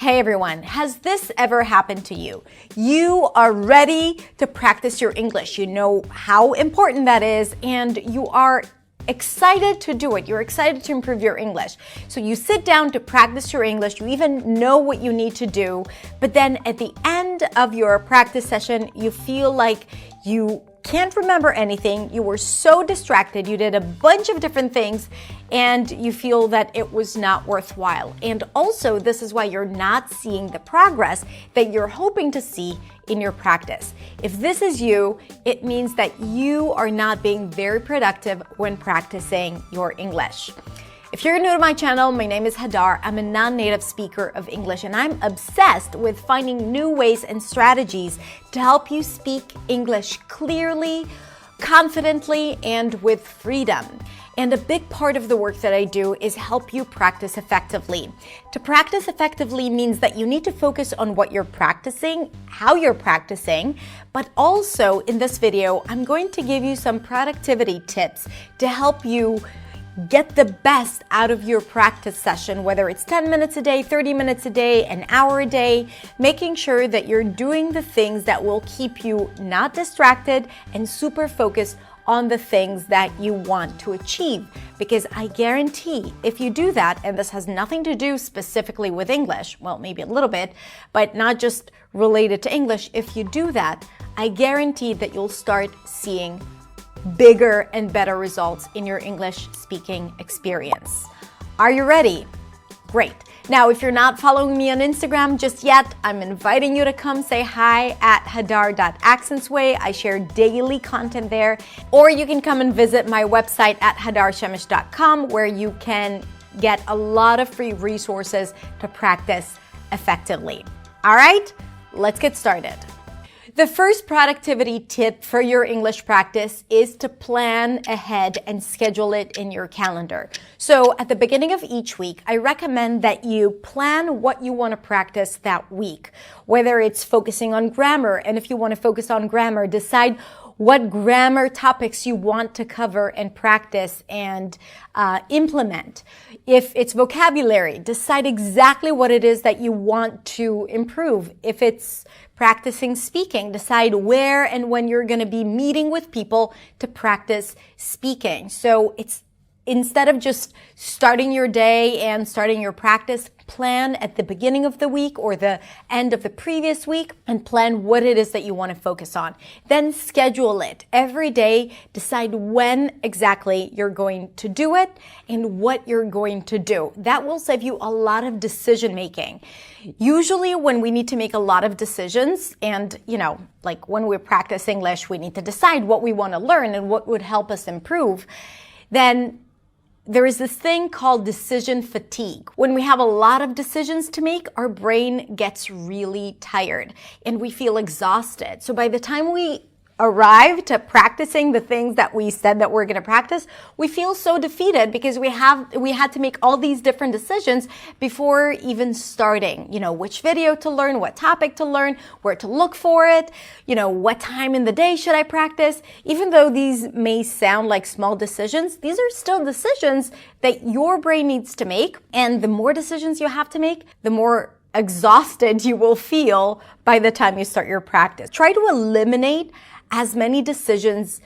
Hey everyone, has this ever happened to you? You are ready to practice your English. You know how important that is, and you are excited to do it. You're excited to improve your English. So you sit down to practice your English. You even know what you need to do, but then at the end of your practice session, you feel like you can't remember anything. You were so distracted. You did a bunch of different things and you feel that it was not worthwhile. And also, this is why you're not seeing the progress that you're hoping to see in your practice. If this is you, it means that you are not being very productive when practicing your English. If you're new to my channel, my name is Hadar. I'm a non-native speaker of English, and I'm obsessed with finding new ways and strategies to help you speak English clearly, confidently, and with freedom. And a big part of the work that I do is help you practice effectively. To practice effectively means that you need to focus on what you're practicing, how you're practicing, but also in this video, I'm going to give you some productivity tips to help you get the best out of your practice session, whether it's 10 minutes a day, 30 minutes a day, an hour a day, making sure that you're doing the things that will keep you not distracted and super focused on the things that you want to achieve. Because I guarantee if you do that, and this has nothing to do specifically with English, well, maybe a little bit, but not just related to English, if you do that, I guarantee that you'll start seeing bigger and better results in your English speaking experience. Are you ready? Great. Now, if you're not following me on Instagram just yet, I'm inviting you to come say hi at hadar.accentsway. I share daily content there. Or you can come and visit my website at hadarshemesh.com, where you can get a lot of free resources to practice effectively. All right, let's get started. The first productivity tip for your English practice is to plan ahead and schedule it in your calendar. So at the beginning of each week, I recommend that you plan what you want to practice that week, whether it's focusing on grammar. And if you want to focus on grammar, decide what grammar topics you want to cover and practice and implement. If it's vocabulary, decide exactly what it is that you want to improve. If it's practicing speaking, decide where and when you're going to be meeting with people to practice speaking. So it's instead of just starting your day and starting your practice, plan at the beginning of the week or the end of the previous week and plan what it is that you want to focus on. Then schedule it every day. Decide when exactly you're going to do it and what you're going to do. That will save you a lot of decision making. Usually when we need to make a lot of decisions and, like when we practice English, we need to decide what we want to learn and what would help us improve. Then there is this thing called decision fatigue. When we have a lot of decisions to make, our brain gets really tired and we feel exhausted. So by the time we arrive to practicing the things that we said that we're going to practice, we feel so defeated because we had to make all these different decisions before even starting. Which video to learn, what topic to learn, where to look for it, what time in the day should I practice. Even though these may sound like small decisions, these are still decisions that your brain needs to make. And the more decisions you have to make, the more exhausted you will feel by the time you start your practice. Try to eliminate as many decisions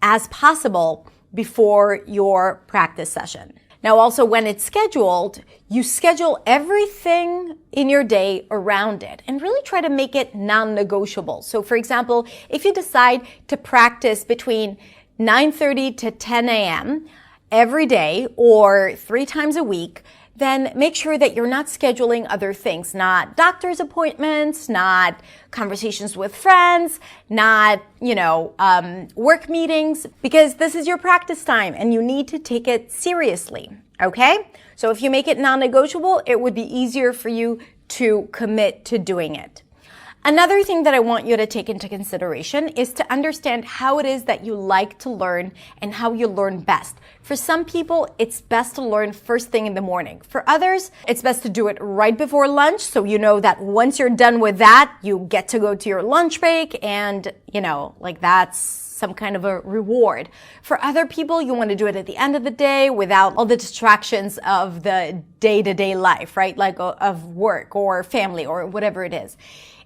as possible before your practice session. Now, also when it's scheduled, you schedule everything in your day around it and really try to make it non-negotiable. So for example, if you decide to practice between 9:30 to 10 a.m. every day or 3 times a week, then make sure that you're not scheduling other things, not doctor's appointments, not conversations with friends, not, work meetings, because this is your practice time and you need to take it seriously, okay? So if you make it non-negotiable, it would be easier for you to commit to doing it. Another thing that I want you to take into consideration is to understand how it is that you like to learn and how you learn best. For some people, it's best to learn first thing in the morning. For others, it's best to do it right before lunch, so you know that once you're done with that, you get to go to your lunch break and, like that's some kind of a reward. For other people, you want to do it at the end of the day without all the distractions of the day-to-day life, right? Like of work or family or whatever it is.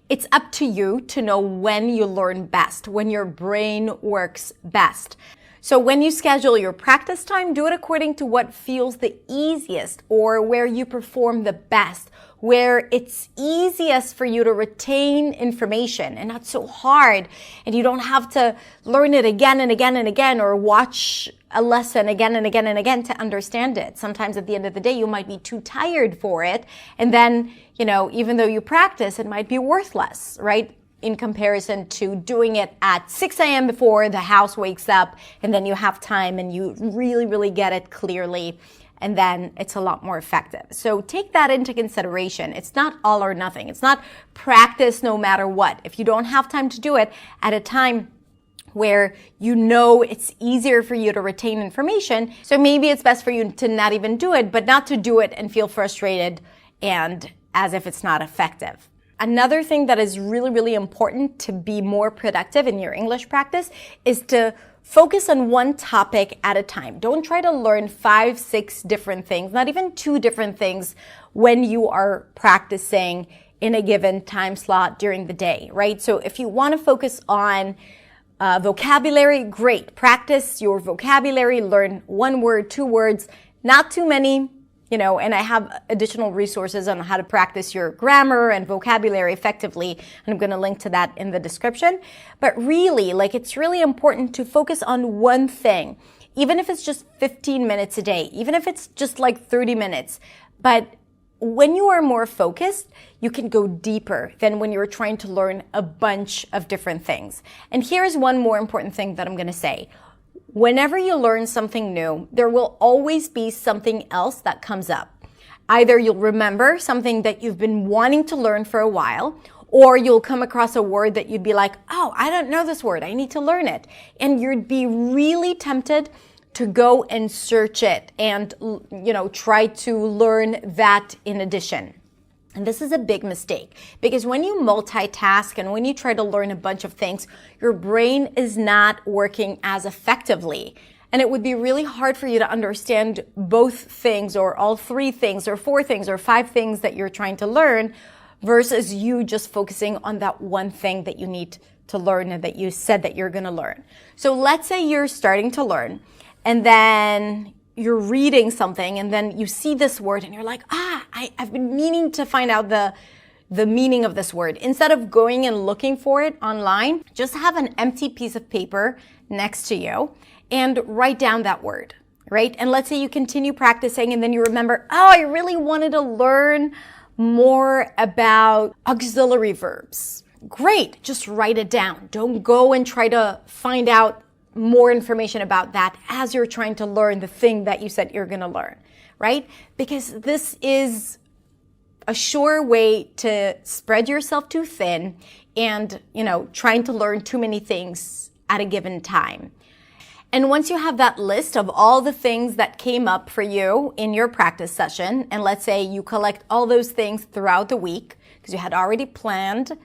It's up to you to know when you learn best, when your brain works best. So when you schedule your practice time, do it according to what feels the easiest or where you perform the best, where it's easiest for you to retain information and not so hard, and you don't have to learn it again and again and again or watch a lesson again and again and again to understand it. Sometimes at the end of the day, you might be too tired for it. And then, even though you practice, it might be worthless, right? In comparison to doing it at 6 a.m. before the house wakes up, and then you have time and you really, really get it clearly, and then it's a lot more effective. So take that into consideration. It's not all or nothing. It's not practice no matter what. If you don't have time to do it at a time where it's easier for you to retain information, so maybe it's best for you to not even do it, but not to do it and feel frustrated and as if it's not effective. Another thing that is really, really important to be more productive in your English practice is to focus on one topic at a time. Don't try to learn 5, 6 different things, not even 2 different things when you are practicing in a given time slot during the day, right? So if you want to focus on vocabulary, great. Practice your vocabulary, learn 1 word, 2 words, not too many. And I have additional resources on how to practice your grammar and vocabulary effectively, and I'm going to link to that in the description. But really, it's really important to focus on one thing, even if it's just 15 minutes a day, even if it's just 30 minutes. But when you are more focused, you can go deeper than when you're trying to learn a bunch of different things. And here's one more important thing that I'm going to say. Whenever you learn something new, there will always be something else that comes up. Either you'll remember something that you've been wanting to learn for a while, or you'll come across a word that you'd be like, oh, I don't know this word, I need to learn it. And you'd be really tempted to go and search it and, try to learn that in addition. And this is a big mistake, because when you multitask and when you try to learn a bunch of things, your brain is not working as effectively. And it would be really hard for you to understand both things or all 3 things or 4 things or 5 things that you're trying to learn versus you just focusing on that one thing that you need to learn and that you said that you're going to learn. So let's say you're starting to learn and then you're reading something and then you see this word and you're like, I've been meaning to find out the meaning of this word. Instead of going and looking for it online, just have an empty piece of paper next to you and write down that word, right? And let's say you continue practicing and then you remember, I really wanted to learn more about auxiliary verbs. Great, just write it down. Don't go and try to find out more information about that as you're trying to learn the thing that you said you're going to learn, right? Because this is a sure way to spread yourself too thin and, trying to learn too many things at a given time. And once you have that list of all the things that came up for you in your practice session, and let's say you collect all those things throughout the week because you had already planned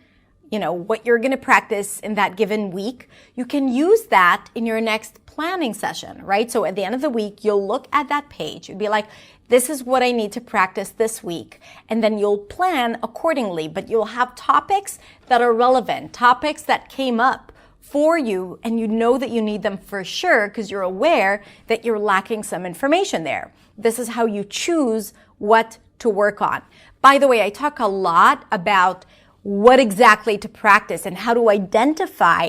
what you're going to practice in that given week, you can use that in your next planning session, right? So at the end of the week, you'll look at that page. You'll be like, this is what I need to practice this week. And then you'll plan accordingly, but you'll have topics that are relevant, topics that came up for you, and you know that you need them for sure because you're aware that you're lacking some information there. This is how you choose what to work on. By the way, I talk a lot about what exactly to practice and how to identify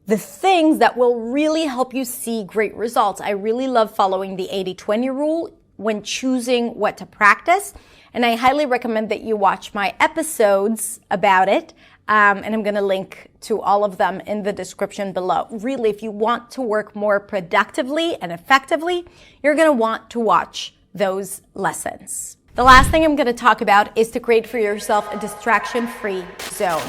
the things that will really help you see great results. I really love following the 80-20 rule when choosing what to practice. And I highly recommend that you watch my episodes about it. And I'm going to link to all of them in the description below. Really, if you want to work more productively and effectively, you're going to want to watch those lessons. The last thing I'm going to talk about is to create for yourself a distraction-free zone.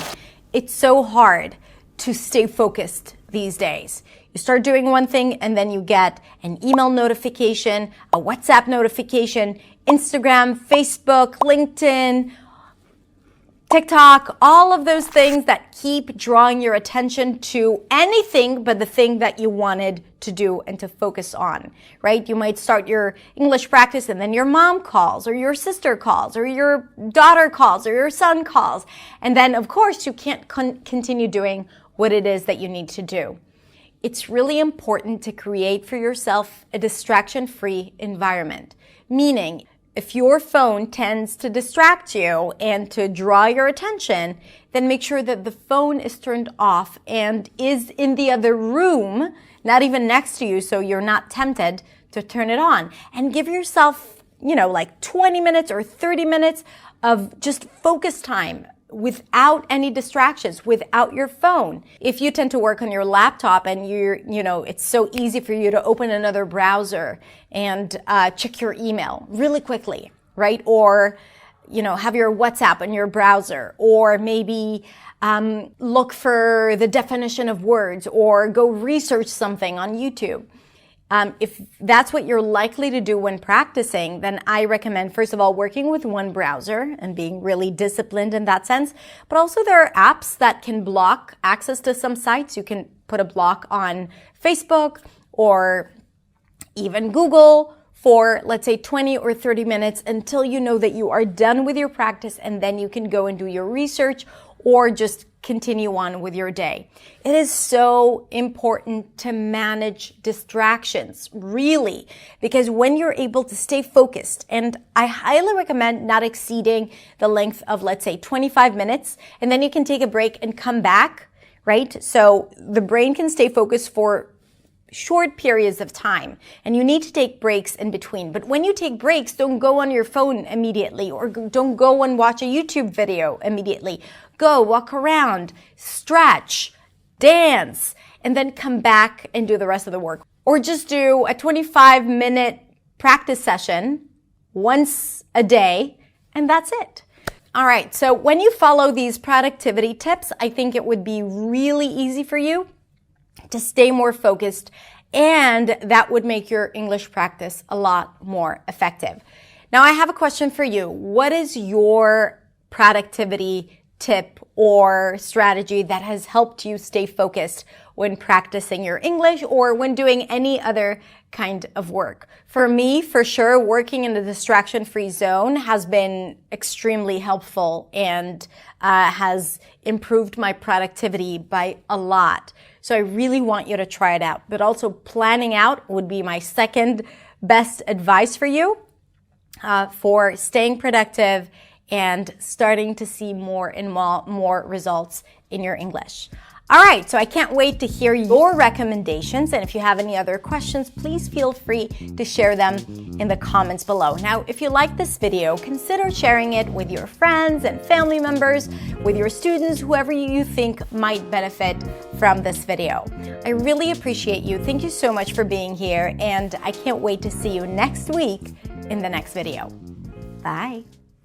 it's so hard to stay focused these days. You start doing one thing and then you get an email notification, a WhatsApp notification, Instagram, Facebook, LinkedIn, TikTok, all of those things that keep drawing your attention to anything but the thing that you wanted to do and to focus on, right? You might start your English practice and then your mom calls or your sister calls or your daughter calls or your son calls. And then, of course, you can't continue doing what it is that you need to do. It's really important to create for yourself a distraction-free environment, meaning if your phone tends to distract you and to draw your attention, then make sure that the phone is turned off and is in the other room, not even next to you, so you're not tempted to turn it on. And give yourself, like 20 minutes or 30 minutes of just focus time without any distractions, without your phone. If you tend to work on your laptop and it's so easy for you to open another browser and check your email really quickly, right? Or, have your WhatsApp on your browser, or maybe look for the definition of words or go research something on YouTube. If that's what you're likely to do when practicing, then I recommend, first of all, working with one browser and being really disciplined in that sense. But also there are apps that can block access to some sites. You can put a block on Facebook or even Google for, let's say, 20 or 30 minutes until you know that you are done with your practice, and then you can go and do your research or just continue on with your day. It is so important to manage distractions, really, because when you're able to stay focused, and I highly recommend not exceeding the length of, let's say, 25 minutes, and then you can take a break and come back, right? So the brain can stay focused for short periods of time, and you need to take breaks in between. But when you take breaks, don't go on your phone immediately, or don't go and watch a YouTube video immediately. Go walk around, stretch, dance, and then come back and do the rest of the work. Or just do a 25-minute practice session once a day, and that's it. All right, so when you follow these productivity tips, I think it would be really easy for you to stay more focused, and that would make your English practice a lot more effective. Now, I have a question for you. What is your productivity tip or strategy that has helped you stay focused when practicing your English or when doing any other kind of work? For me, for sure, working in the distraction-free zone has been extremely helpful and has improved my productivity by a lot. So I really want you to try it out. But also planning out would be my second best advice for you for staying productive and starting to see more and more results in your English. All right, so I can't wait to hear your recommendations. And if you have any other questions, please feel free to share them in the comments below. Now, if you like this video, consider sharing it with your friends and family members, with your students, whoever you think might benefit from this video. I really appreciate you. Thank you so much for being here, and I can't wait to see you next week in the next video. Bye.